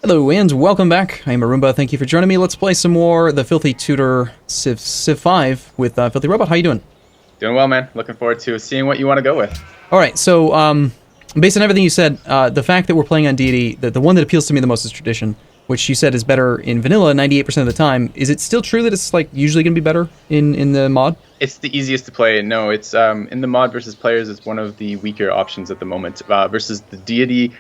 Hello and welcome back. I'm Arumba. Thank you for joining me. Let's play some more the Filthy Tutor Civ 5 with Filthy Robot. How you doing? Doing well, man. Looking forward to seeing what you want to go with. All right. So, based on everything you said, the fact that we're playing on Deity, the one that appeals to me the most is Tradition, which you said is better in vanilla 98% of the time. Is it still true that it's like usually going to be better in the mod? It's the easiest to play. No, it's in the mod versus players. It's one of the weaker options at the moment. Versus the Deity.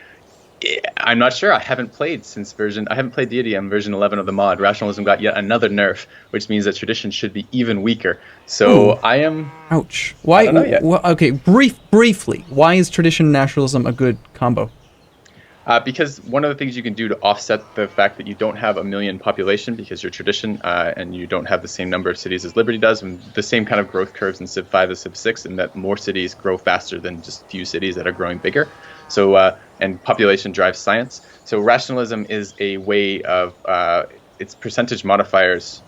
I'm not sure. I haven't played Deity on version 11 of the mod. Rationalism got yet another nerf, which means that Tradition should be even weaker. So Ooh. I am... Ouch. Why? I don't know yet. Okay, briefly, why is Tradition and Nationalism a good combo? Because one of the things you can do to offset the fact that you don't have a million population because you're Tradition and you don't have the same number of cities as Liberty does, and the same kind of growth curves in Civ 5 as Civ 6, and that more cities grow faster than just few cities that are growing bigger. So, and population drives science. So rationalism is a way of, it's percentage modifiers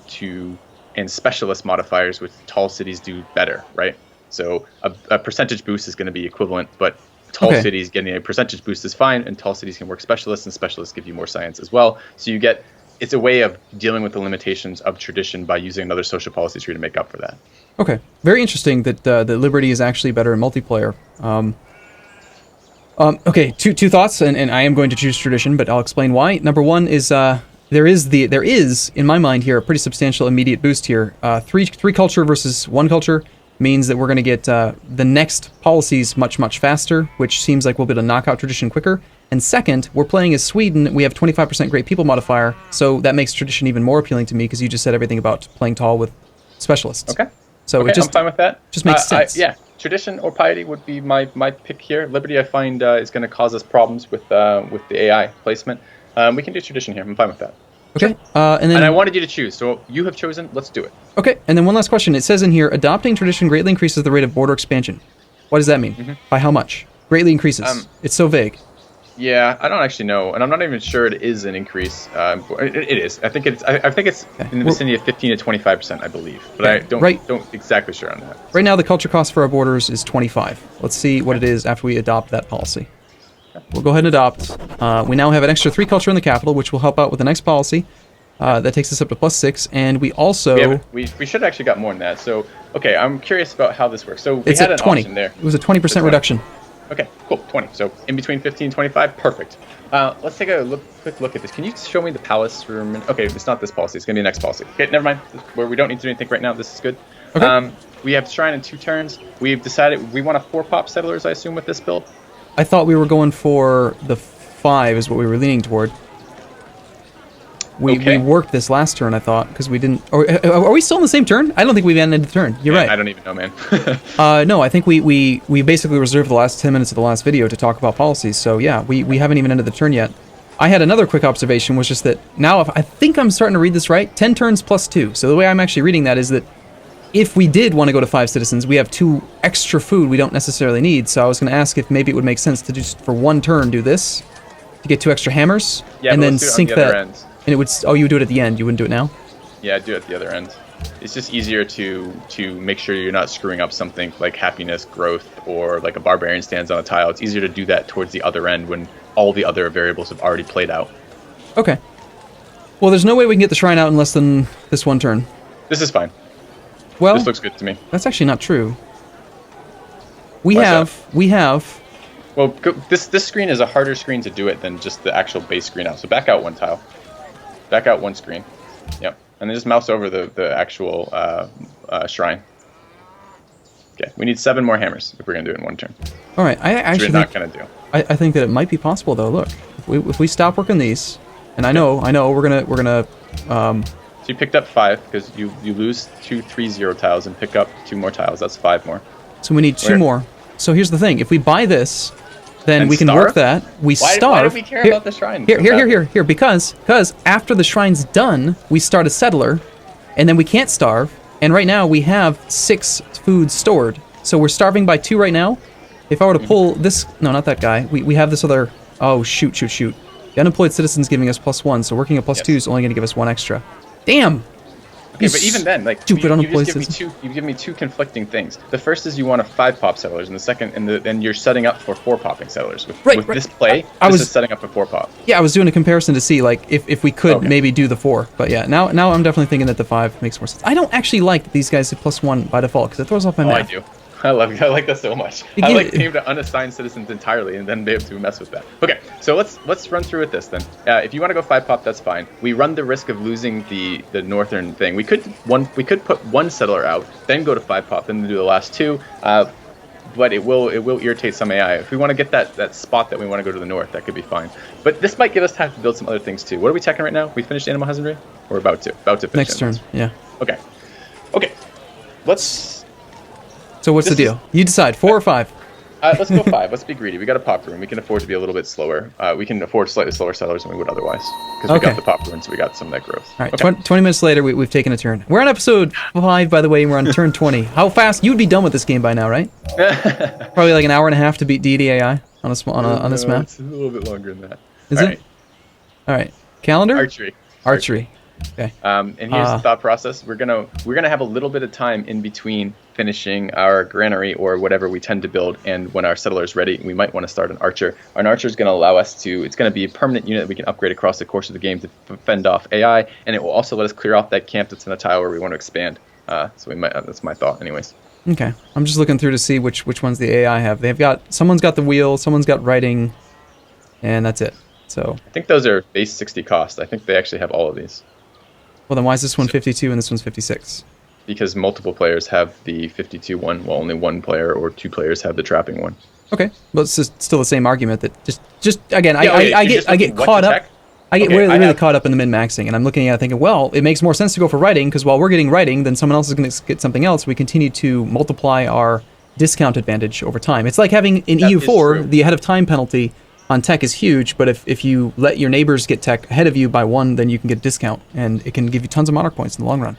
and specialist modifiers, which tall cities do better, right? So a percentage boost is going to be equivalent, but tall cities getting a percentage boost is fine, and tall cities can work specialists, and specialists give you more science as well. So you get, it's a way of dealing with the limitations of Tradition by using another social policy tree to make up for that. Okay, very interesting that the Liberty is actually better in multiplayer. Okay, two thoughts, and I am going to choose Tradition, but I'll explain why. Number one is there is in my mind here a pretty substantial immediate boost here. Three culture versus one culture means that we're going to get the next policies much faster, which seems like we'll be able to knock out Tradition quicker. And second, we're playing as Sweden. We have 25% great people modifier, so that makes Tradition even more appealing to me because you just said everything about playing tall with specialists. Okay. So okay, it just I'm fine with that. Just makes sense. Yeah. Tradition or Piety would be my pick here. Liberty, I find, is going to cause us problems with the AI placement. We can do Tradition here. I'm fine with that. Okay. Sure. And I wanted you to choose, so you have chosen. Let's do it. Okay. And then one last question. It says in here, adopting Tradition greatly increases the rate of border expansion. What does that mean? By how much? Greatly increases. It's so vague. Yeah, I don't actually know, and I'm not even sure it is an increase. It is. I think it's in the vicinity of 15 to 25%, I believe, but I don't exactly sure on that. Right now, the culture cost for our borders is 25. Let's see what it is after we adopt that policy. We'll go ahead and adopt. We now have an extra 3 culture in the capital, which will help out with the next policy. That takes us up to +6, and we also we should have actually got more than that. So okay, I'm curious about how this works. So we it's had at an 20. option there. It was a 20% reduction. Okay, cool, 20. So in between 15 and 25, perfect. Let's take a quick look at this. Can you show me the palace room? Okay, it's not this policy. It's going to be the next policy. Okay, never mind. Where we don't need to do anything right now. This is good. Okay. We have Shrine in 2 turns. We've decided we want a 4-pop settlers, I assume, with this build. I thought we were going for the 5 is what we were leaning toward. We worked this last turn, I thought, because we didn't... Are we still in the same turn? I don't think we've ended the turn. You're right. I don't even know, man. No, I think we basically reserved the last 10 minutes of the last video to talk about policies, so yeah, we haven't even ended the turn yet. I had another quick observation, was just that now, I think I'm starting to read this right, 10 turns plus 2. So the way I'm actually reading that is that if we did want to go to 5 citizens, we have 2 extra food we don't necessarily need, so I was going to ask if maybe it would make sense to just for 1 turn do this, to get 2 extra hammers, and then sync that. And it would. Oh, you would do it at the end. You wouldn't do it now. Yeah, I'd do it at the other end. It's just easier to make sure you're not screwing up something like happiness, growth, or like a barbarian stands on a tile. It's easier to do that towards the other end when all the other variables have already played out. Okay. Well, there's no way we can get the shrine out in less than this 1 turn. This is fine. Well, this looks good to me. That's actually not true. We have. Well, this screen is a harder screen to do it than just the actual base screen out. So back out 1 tile. Back out 1 screen. Yep. And then just mouse over the actual shrine. Okay. We need 7 more hammers if we're going to do it in 1 turn. All right. I actually we're not going to do. I think that it might be possible, though. Look, if we stop working these, and I know, we're gonna. So you picked up 5 because you lose 2 3-0 tiles and pick up 2 more tiles. That's 5 more. So we need 2 more. So here's the thing: if we buy this, then we can work that. Why do we care about the shrine? Here, because after the shrine's done, we start a settler, and then we can't starve, and right now we have 6 foods stored. So we're starving by 2 right now. If I were to pull this... No, not that guy. We have this other... Oh, shoot. The unemployed citizen's giving us +1, so working at +2 is only going to give us 1 extra. Damn! Okay, but even then, like stupid you just give me places. you give me two conflicting things. The first is you want a 5-pop settlers, and the second, and you're setting up for 4-popping settlers. With this play, this is setting up for 4-pop. Yeah, I was doing a comparison to see like if we could maybe do the 4, but yeah, now I'm definitely thinking that the 5 makes more sense. I don't actually like that these guys hit +1 by default because it throws off my math. I do. I like that so much. I like being able to unassigned citizens entirely and then be able to mess with that. Okay, so let's run through with this then. If you want to go 5-pop, that's fine. We run the risk of losing the northern thing. We could put one settler out, then go to 5-pop, then do the last 2. But it will irritate some AI. If we want to get that spot that we want to go to the north, that could be fine. But this might give us time to build some other things too. What are we teching right now? We finished animal husbandry? We're about to finish next turn. Yeah. Okay. So what's the deal? You decide, 4 or 5. Let's go 5. Let's be greedy. We got a pop room. We can afford to be a little bit slower. We can afford slightly slower settlers than we would otherwise. Because we got the pop room, so we got some of that growth. All right, 20 minutes later, we've taken a turn. We're on episode 5, by the way, and we're on turn 20. How fast? You'd be done with this game by now, right? Probably like an hour and a half to beat Deity AI on this map. It's a little bit longer than that. Is it? All right. Calendar? Archery. Okay. And here's the thought process. We're gonna have a little bit of time in between finishing our granary or whatever we tend to build, and when our settler is ready, we might want to start an archer. An archer is going to allow us to. It's going to be a permanent unit that we can upgrade across the course of the game to fend off AI, and it will also let us clear off that camp that's in the tile where we want to expand. So we might. That's my thought, anyways. Okay. I'm just looking through to see which ones the AI have. Someone's got the wheel, someone's got writing, and that's it. So I think those are base 60 cost. I think they actually have all of these. Well, then why is this one 52 and this one's 56? Because multiple players have the 52 one, while only one player or 2 players have the trapping one. Okay, well, it's still the same argument that just again, I get caught up. I get really caught up in the min-maxing, and I'm looking at it thinking, well, it makes more sense to go for writing because while we're getting writing, then someone else is going to get something else. We continue to multiply our discount advantage over time. It's like having in EU4 the ahead of time penalty on tech is huge, but if you let your neighbors get tech ahead of you by 1, then you can get a discount, and it can give you tons of monarch points in the long run.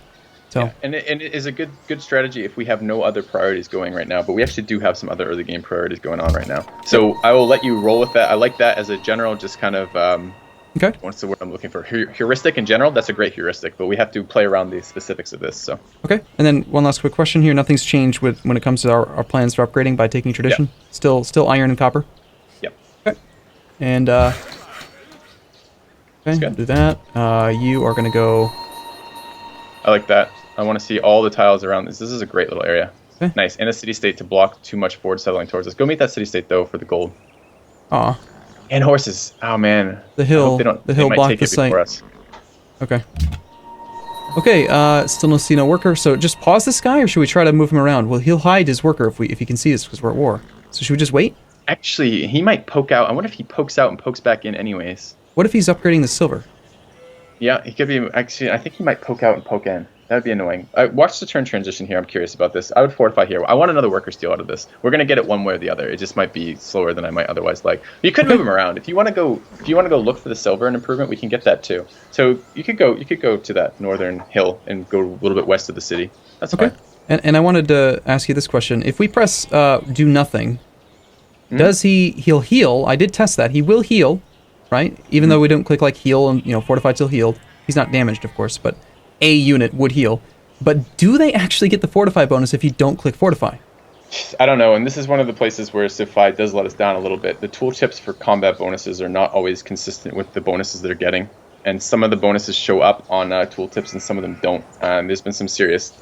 So. Yeah, and it is a good strategy if we have no other priorities going right now, but we actually do have some other early game priorities going on right now. So I will let you roll with that. I like that as a general, just kind of okay. What's the word I'm looking for? Heuristic in general. That's a great heuristic, but we have to play around the specifics of this. So okay, and then one last quick question here. Nothing's changed when it comes to our plans for upgrading by taking tradition. Yep. Still iron and copper. Yep. Okay. And okay, do that. You are gonna go. I like that. I want to see all the tiles around this. This is a great little area. Okay. Nice. And a city-state to block too much forward settling towards us. Go meet that city-state, though, for the gold. Aw. And horses. Oh, man. The hill blocked the site. Us. Okay. Okay, still see no worker, so just pause this guy, or should we try to move him around? Well, he'll hide his worker if he can see us, because we're at war. So should we just wait? Actually, he might poke out. I wonder if he pokes out and pokes back in anyways. What if he's upgrading the silver? Yeah, he could be. Actually, I think he might poke out and poke in. That would be annoying. Watch the turn transition here. I'm curious about this. I would fortify here. I want another worker steal out of this. We're gonna get it one way or the other. It just might be slower than I might otherwise like. You could move him around if you want to go. If you want to go look for the silver and improvement, we can get that too. So you could go to that northern hill and go a little bit west of the city. That's okay. Fine. And I wanted to ask you this question: if we press do nothing, does he'll heal? I did test that. He will heal, right? Even though we don't click like heal and fortify till healed. He's not damaged, of course, but a unit would heal. But do they actually get the fortify bonus if you don't click fortify? I don't know, and this is one of the places where Civ 5 does let us down a little bit. The tooltips for combat bonuses are not always consistent with the bonuses they're getting, and some of the bonuses show up on tooltips and some of them don't. There's been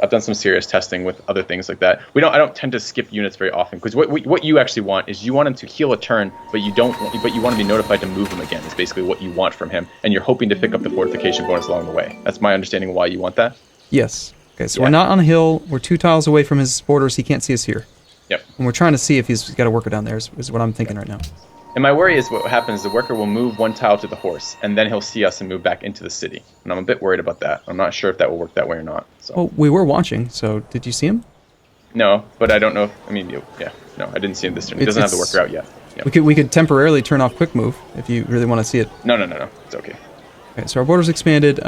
I've done some serious testing with other things like that. I don't tend to skip units very often because what you actually want is you want him to heal a turn, but you want to be notified to move him again. Is basically what you want from him, and you're hoping to pick up the fortification bonus along the way. That's my understanding of why you want that. Yes. Okay, so we're not on a hill. We're 2 tiles away from his borders. He can't see us here. Yep. And we're trying to see if he's got a worker down there. Is what I'm thinking right now. And my worry is what happens, the worker will move 1 tile to the horse, and then he'll see us and move back into the city. And I'm a bit worried about that. I'm not sure if that will work that way or not. So. Well, we were watching, so did you see him? No, but I don't know no, I didn't see him this turn. He doesn't have the worker out yet. Yep. We could temporarily turn off quick move if you really want to see it. No. It's okay. Okay, so our border's expanded.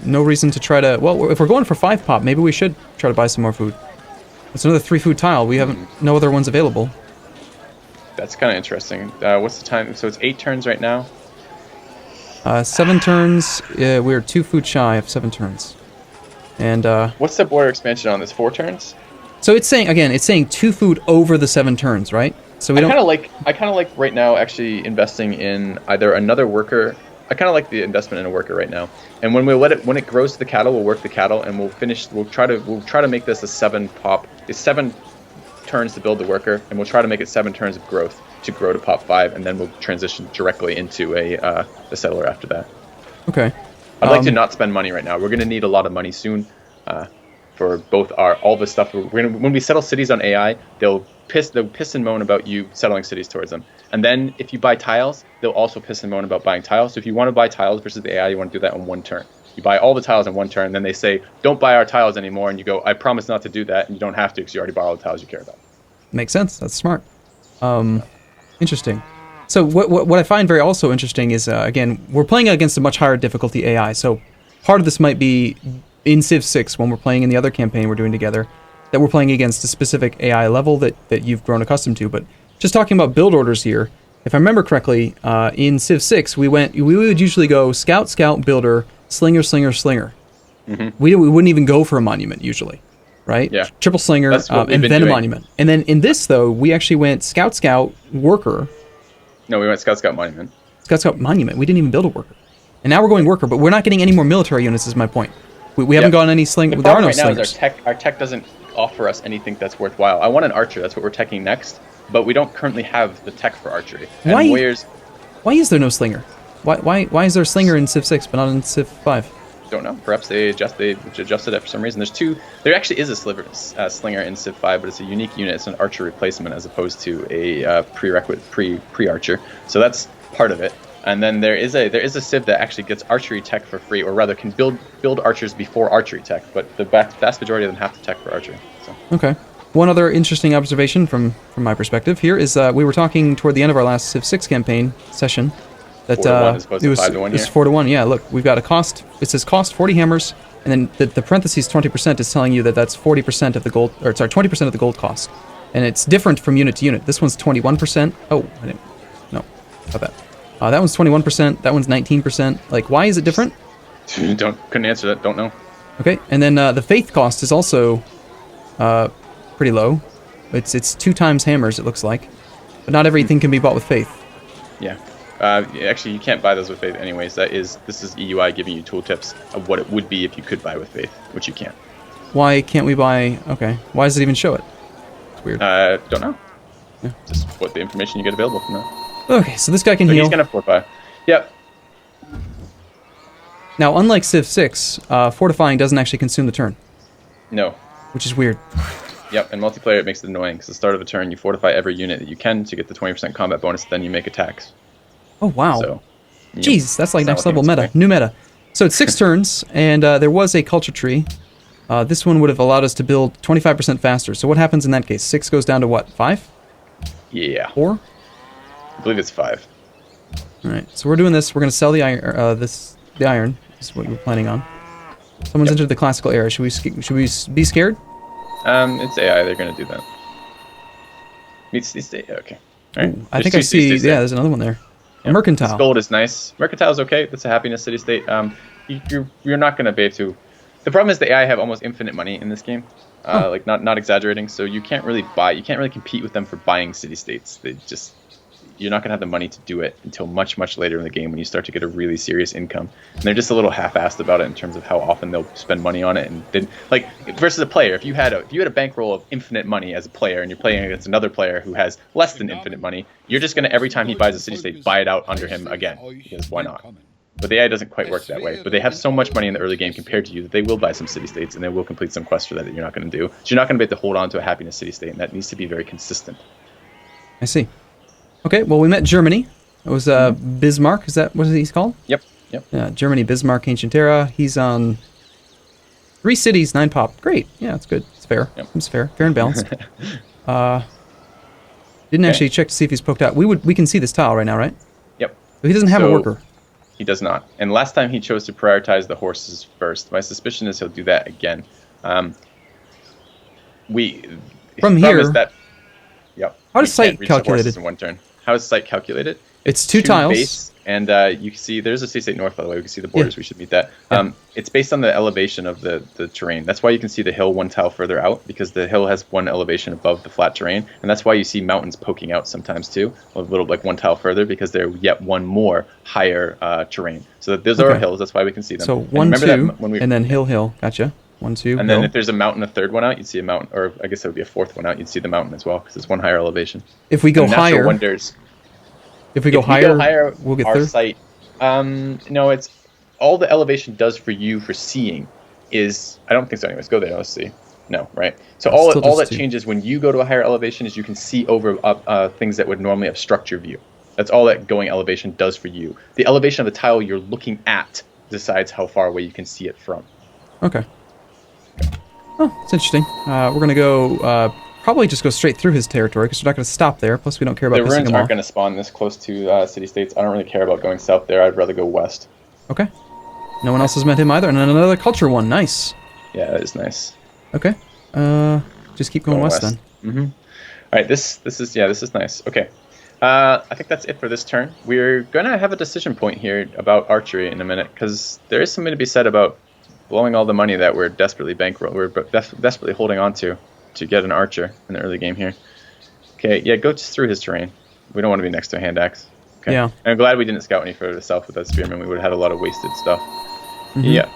No reason to try to... Well, if we're going for 5 pop, maybe we should try to buy some more food. It's another 3 food tile. We haven't... No other ones available. That's kind of interesting. What's the time? So it's 8 turns right now? 7 turns. We're 2 food shy of 7 turns. And What's the border expansion on this? 4 turns? so it's saying, again, it's saying 2 food over the 7 turns, right? So we don't... I kind of like right now actually investing in either another worker. I kind of like the investment in a worker right now. And when when it grows to the cattle, we'll work the cattle and we'll try to make this a 7 pop. It's 7 turns to build the worker, and we'll try to make it 7 turns of growth to grow to pop 5, and then we'll transition directly into a settler after that. Okay. I'd like to not spend money right now. We're going to need a lot of money soon for both all the stuff. When we settle cities on AI, they'll piss and moan about you settling cities towards them. And then if you buy tiles, they'll also piss and moan about buying tiles. So if you want to buy tiles versus the AI, you want to do that in 1 turn. You buy all the tiles in 1 turn, and then they say, don't buy our tiles anymore. And you go, I promise not to do that. And you don't have to because you already bought all the tiles you care about. Makes sense. That's smart. Interesting. So what I find very also interesting is, again, we're playing against a much higher difficulty AI. So part of this might be in Civ 6, when we're playing in the other campaign we're doing together, that we're playing against a specific AI level that you've grown accustomed to. But just talking about build orders here, if I remember correctly, in Civ 6, we would usually go scout, scout, builder, slinger, slinger, slinger. Mm-hmm. We wouldn't even go for a monument usually, right? Yeah. Triple slinger, and then a monument. And then in this, though, we actually went scout, scout, worker. No, we went scout, scout, monument. Scout, scout, monument. We didn't even build a worker. And now we're going worker, but we're not getting any more military units, is my point. We haven't gotten any sling. There are no slingers. Now is our tech doesn't offer us anything that's worthwhile. I want an archer. That's what we're teching next. But we don't currently have the tech for archery. And why is there no slinger? Why is there a slinger in Civ 6 but not in Civ 5? Don't know. Perhaps they adjusted it for some reason. There actually is a slinger in Civ 5, but it's a unique unit. It's an archer replacement as opposed to a prerequisite pre-archer. So that's part of it. And then there is a civ that actually gets archery tech for free, or rather can build archers before archery tech. But the vast majority of them have to tech for archery. So. Okay. One other interesting observation from my perspective here is we were talking toward the end of our last Civ 6 campaign session that 4-1 as opposed to 5-1 here. It was 4-1. Yeah, look, we've got a cost. It says cost 40 hammers, and then the parentheses 20% is telling you that that's 40% of the gold, or sorry, 20% of the gold cost, and it's different from unit to unit. This one's 21%. Oh, I didn't. No, about that. That one's 21%. That one's 19%. Like, why is it different? Couldn't answer that. Don't know. Okay, and then the faith cost is also pretty low. It's 2 times hammers, it looks like, but not everything can be bought with faith. Yeah. Actually, you can't buy those with faith anyways. This is EUI giving you tooltips of what it would be if you could buy with faith, which you can't. Why can't we buy? Okay, why does it even show it? It's weird. Don't know. Yeah. Just what the information you get available from that. Okay, so this guy can heal. He's gonna fortify. Yep. Now, unlike Civ 6, fortifying doesn't actually consume the turn. No. Which is weird. Yep, and multiplayer it makes it annoying because at the start of a turn you fortify every unit that you can to get the 20% combat bonus. Then you make attacks. Oh wow! So, jeez, that's like next level meta. New meta. So it's 6 turns, and there was a culture tree. This one would have allowed us to build 25% faster. So what happens in that case? 6 goes down to what? 5? Yeah. 4? I believe it's 5. All right. So we're doing this. We're going to sell the iron. The iron is what we're planning on. Someone's entered the classical era. Should we be scared? It's AI. They're going to do that. Okay. All right. I think I see. Yeah, there's another one there. Yeah. Mercantile. This gold is nice. Mercantile is okay. That's a happiness city state. You're not going to be able to. The problem is the AI have almost infinite money in this game. Like not exaggerating. So you can't really buy. You can't really compete with them for buying city states. You're not going to have the money to do it until much, much later in the game when you start to get a really serious income. And they're just a little half-assed about it in terms of how often they'll spend money on it. And then, like, versus a player, if you had a bankroll of infinite money as a player and you're playing against another player who has less than infinite money, you're just going to, every time he buys a city-state, buy it out under him again. Because why not? But the AI doesn't quite work that way. But they have so much money in the early game compared to you that they will buy some city-states and they will complete some quests for that you're not going to do. So you're not going to be able to hold on to a happiness city-state, and that needs to be very consistent. I see. Okay, well, we met Germany. It was Bismarck. Is that what he's called? Yep. Yeah, Germany, Bismarck, Ancient Era. He's on 3 cities, 9 pop. Great. Yeah, it's good. It's fair. Yep. It's fair and balanced. Didn't actually check to see if he's poked out. We can see this tile right now, right? Yep. But he doesn't have a worker. He does not. And last time he chose to prioritize the horses first. My suspicion is he'll do that again. From here. Is that, yep. How does site calculate it? In one turn. How is site calculated? It's two tiles. Base, and you can see there's a city-state north, by the way. We can see the borders. We should meet that. It's based on the elevation of the terrain. That's why you can see the hill one tile further out, because the hill has one elevation above the flat terrain, and that's why you see mountains poking out sometimes too, a little like one tile further, because they're yet one more higher terrain. So those are our hills. That's why we can see them. So one, two, and then hill. Gotcha. 1, 2. And then if there's a mountain, a third one out, you'd see a mountain, or I guess it would be a fourth one out. You'd see the mountain as well, because it's one higher elevation. If we go higher, if we go higher, we'll get our third. Site. No, it's all the elevation does for you for seeing is, I don't think so. Anyways, go there. Let's see. No, right. So all that changes when you go to a higher elevation is you can see over things that would normally obstruct your view. That's all that going elevation does for you. The elevation of the tile you're looking at decides how far away you can see it from. Okay. Oh, it's interesting. We're going to go, probably just go straight through his territory, because we're not going to stop there. Plus, we don't care about the pissing ruins him aren't off. going to spawn this close to city-states. I don't really care about going south there. I'd rather go west. Okay. No one else has met him either. And then another culture one. Nice. Yeah, that is nice. Okay. Just keep going west then. Mm-hmm. All right, this is nice. Okay. I think that's it for this turn. We're going to have a decision point here about archery in a minute, because there is something to be said about blowing all the money that we're desperately desperately holding on to get an archer in the early game here. Okay, yeah, go just through his terrain. We don't want to be next to a hand axe. Okay. Yeah. And I'm glad we didn't scout any further south with that spearman. We would have had a lot of wasted stuff. Mm-hmm. Yeah.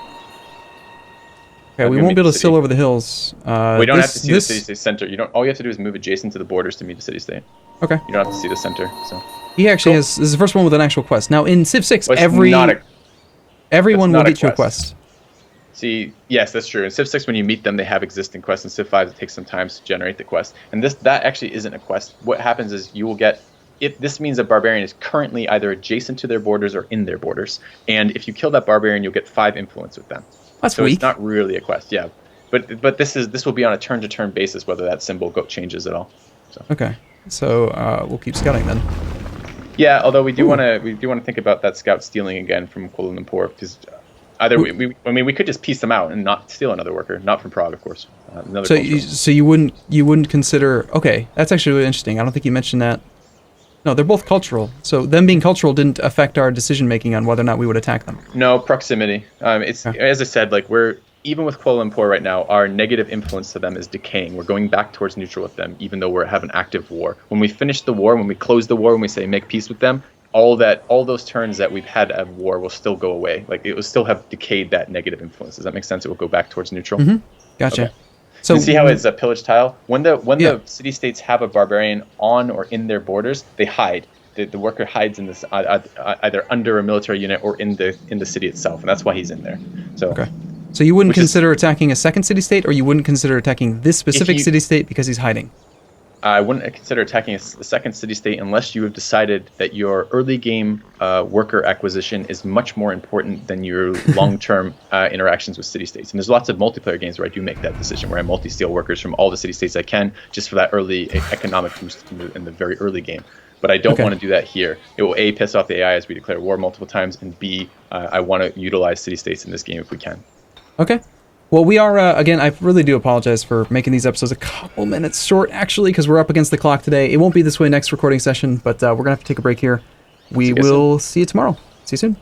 Okay, we won't be able to sail over the hills. We don't have to see the city-state center. All you have to do is move adjacent to the borders to meet the city-state. Okay. You don't have to see the center. So. He actually has. This is the first one with an actual quest. Now in Civ 6, Well, everyone will get you a quest. See, yes, that's true. In Civ 6, when you meet them, they have existing quests. In Civ 5, it takes some time to generate the quest. And that actually isn't a quest. What happens is you will get... This means a barbarian is currently either adjacent to their borders or in their borders. And if you kill that barbarian, you'll get 5 influence with them. That's so weak. It's not really a quest, yeah. But this will be on a turn-to-turn basis, whether that symbol changes at all. So. Okay. So we'll keep scouting then. Yeah, although we do want to think about that scout stealing again from Kuala Lumpur, because either we could just piece them out and not steal another worker, not from Prague, of course. So you wouldn't consider? Okay, that's actually really interesting. I don't think you mentioned that. No, they're both cultural. So them being cultural didn't affect our decision making on whether or not we would attack them. No, proximity. It's as I said, like even with Kuala Lumpur right now, our negative influence to them is decaying. We're going back towards neutral with them, even though we have an active war. When we finish the war, when we close the war, when we say make peace with them, all those turns that we've had at war will still go away. Like it will still have decayed that negative influence. Does that make sense? It will go back towards neutral. Mm-hmm. Gotcha. Okay. So you see how it's a pillage tile? When the city-states have a barbarian on or in their borders, they hide. The worker hides in this either under a military unit or in the city itself, and that's why he's in there. So. Okay. So you wouldn't consider attacking a second city-state, or you wouldn't consider attacking this specific city-state because he's hiding? I wouldn't consider attacking a second city-state unless you have decided that your early game worker acquisition is much more important than your long-term interactions with city-states. And there's lots of multiplayer games where I do make that decision, where I multi-steal workers from all the city-states I can, just for that early economic boost in the very early game. But I don't want to do that here. It will A, piss off the AI as we declare war multiple times, and B, I want to utilize city-states in this game if we can. Okay. Well, we are, again, I really do apologize for making these episodes a couple minutes short, actually, because we're up against the clock today. It won't be this way next recording session, but we're going to have to take a break here. We will see you tomorrow. See you soon.